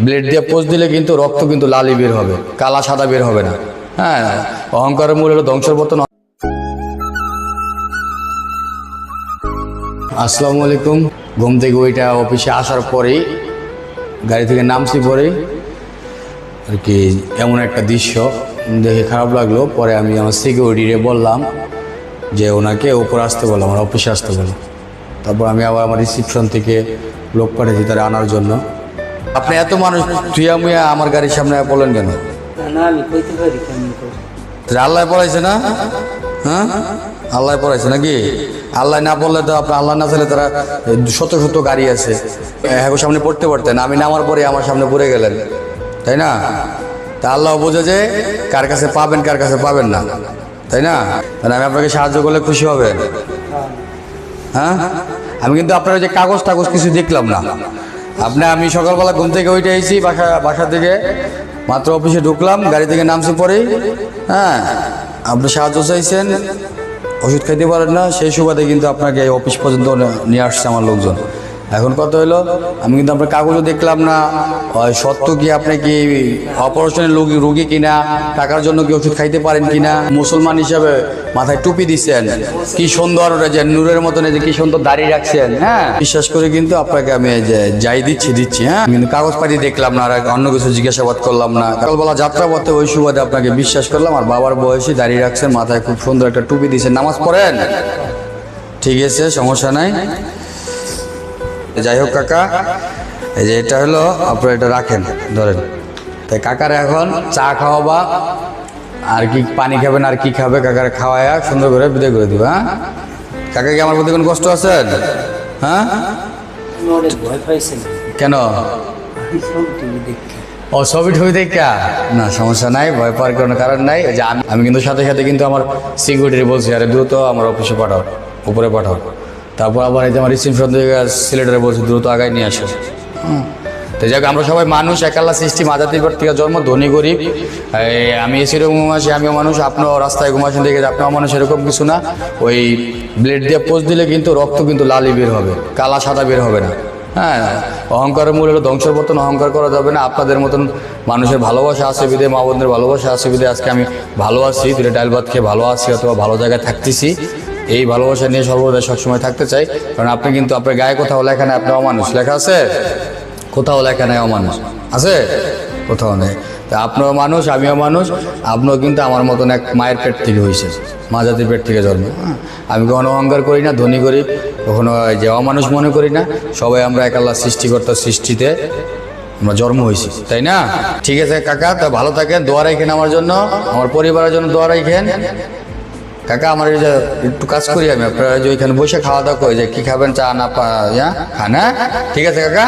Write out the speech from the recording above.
Blade দিয়ে pose দিলে কিন্তু রক্ত কিন্তু লালি বের হবে, কালা সাদা বের হবে না। হ্যাঁ, অহংকারের মূল হলো ধ্বংসের পতন। আসসালামু আলাইকুম। ঘুম থেকে ওইটা অফিসে আসার পরেই গাড়ি থেকে নামছি, পরেই আর কি এমন একটা দৃশ্য দেখে খারাপ লাগলো। পরে আমি আমার সিকিউরিটিরে বললাম যে ওনাকে উপরে আসতে বললাম, আমার অফিসে আসতে বললাম। তারপর আমি আবার আমার রিসিপশন থেকে লোক পাঠিয়েছি তারা আনার জন্য। আপনি এত মানুষ তুইয়া মুইয়া আমার গাড়ির সামনে বলেন কেন? আল্লাহ পড়াইছে না? হ্যাঁ, আল্লাহ পড়াইছে নাকি? আল্লাহ না বললে তো আপনার, আল্লাহ না চাইলে তারা শত শত গাড়ি আছে, হ্যাঁ সামনে পড়তে পারতেন। আমি নামার পরে আমার সামনে পড়ে গেলেন, তাই না? তা আল্লাহ বোঝে যে কার কাছে পাবেন কার কাছে পাবেন না, তাই না? মানে আমি আপনাকে সাহায্য করলে খুশি হবেন। হ্যাঁ, আমি কিন্তু আপনার যে কাগজ টাগজ কিছু দেখলাম না। আমি সকালবেলা ঘুম থেকে ওইটা এসেছি, বাসা থেকে মাত্র অফিসে ঢুকলাম, গাড়ি থেকে নামছি পরেই। হ্যাঁ, আপনি সাহায্য চাইছেন, ওষুধ খাইতে পারেন না, সেই সুবাদে কিন্তু আপনাকে অফিস পর্যন্ত নিয়ে আসছে আমার লোকজন। এখন কত হলো, আমি কিন্তু আপনার কাগজও দেখলাম না। সত্য কি আপনি কি অপারেশনের রোগী কিনা, টাকার জন্য কি ওষুধ খাইতে পারেন কিনা, মুসলমান হিসাবে মাথায় টুপি দিচ্ছেন, কি সুন্দর যে নূরের মতন, যে কি সুন্দর দাঁড়িয়ে রাখছেন। হ্যাঁ, বিশ্বাস করে কিন্তু আপনাকে আমি যাই দিচ্ছি। হ্যাঁ, কিন্তু কাগজপাতি দেখলাম না, আর অন্য কিছু জিজ্ঞাসাবাদ করলাম না। সকালবেলা যাত্রাপথে ওই সুবাদে আপনাকে বিশ্বাস করলাম। আর বাবার বয়সী দাঁড়িয়ে রাখছেন, মাথায় খুব সুন্দর একটা টুপি দিচ্ছেন, নামাজ পড়েন, ঠিক আছে, সমস্যা নাই। যাই হোক কাকা, এই যে এটা হলো আপনারা, এটা রাখেন, ধরেন। তাই কাকার এখন চা খাওয়াবা, আর কি পানি খাবেন আর কি খাবে, কাকারে খাওয়ায়া সুন্দর করে বিদায় করে দিবা। হ্যাঁ, কাকা কি আমার প্রতি কোনো কষ্ট আছেন? হ্যাঁ, কেন? ও ছবি টবি দেখা না, সমস্যা নাই, ভয় পাওয়ার কোনো কারণ নাই। যে আমি কিন্তু সাথে সাথে কিন্তু আমার সিকিউরিটি বলছি, আরে দ্রুত আমার অফিসে পাঠাও, উপরে পাঠাও। তারপর আবার এই যে আমার রিসিপশন থেকে সিলেটারে বলছি দ্রুত আগায় নিয়ে আসো। তো যাক, আমরা সবাই মানুষ, এক আল্লাহ সৃষ্টি, মাজাতির পর থেকে জন্ম, ধনী গরিব। আমি এসিরও ঘুমাসি, আমিও মানুষ, আপনিও রাস্তায় ঘুমাসেন দেখে আপনিও মানুষ, এরকম কিছু না। ওই ব্লেড দিয়ে পোজ দিলে কিন্তু রক্ত কিন্তু লালি বের হবে, কালা সাদা বের হবে না। হ্যাঁ, অহংকারের মূল হলো ধ্বংসের পতন। অহংকার করা যাবে না। আপনাদের মতন মানুষের ভালোবাসা আছে বিদে, মা বোনদের ভালোবাসা আছে বিদে আজকে আমি ভালো আছি, দুটো ডাল ভাত খেয়ে ভালো আছি, অথবা ভালো জায়গায় থাকতেছি। এই ভালোবাসা নিয়ে সর্বদা সবসময় থাকতে চাই। কারণ আপনি কিন্তু আপনার গায়ে কোথাও লেখা নেই আপনি অমানুষ, লেখা আছে? কোথাও লেখা নেই অমানুষ আছে? কোথাও নেই। তা আপনিও মানুষ, আমিও মানুষ। আপনিও কিন্তু আমার মতন এক মায়ের পেট থেকে হয়েছে, মা জাতির পেট থেকে জন্ম। আমি কখনো অহংকার করি না, ধনী গরিব কখনো যে অমানুষ মনে করি না। সবাই আমরা এক আল্লাহ সৃষ্টিকর্তার সৃষ্টিতে আমরা জন্ম হয়েছি, তাই না? ঠিক আছে কাকা, তা ভালো থাকেন, দোয়া রাখেন আমার জন্য, আমার পরিবারের জন্য দোয়া রাখেন। কাকা, আমার একটু কাজ করি আমি, আপনারা যে ওইখানে বসে খাওয়া দাওয়া করে, যে কি খাবেন, চা না খান? ঠিক আছে কাকা।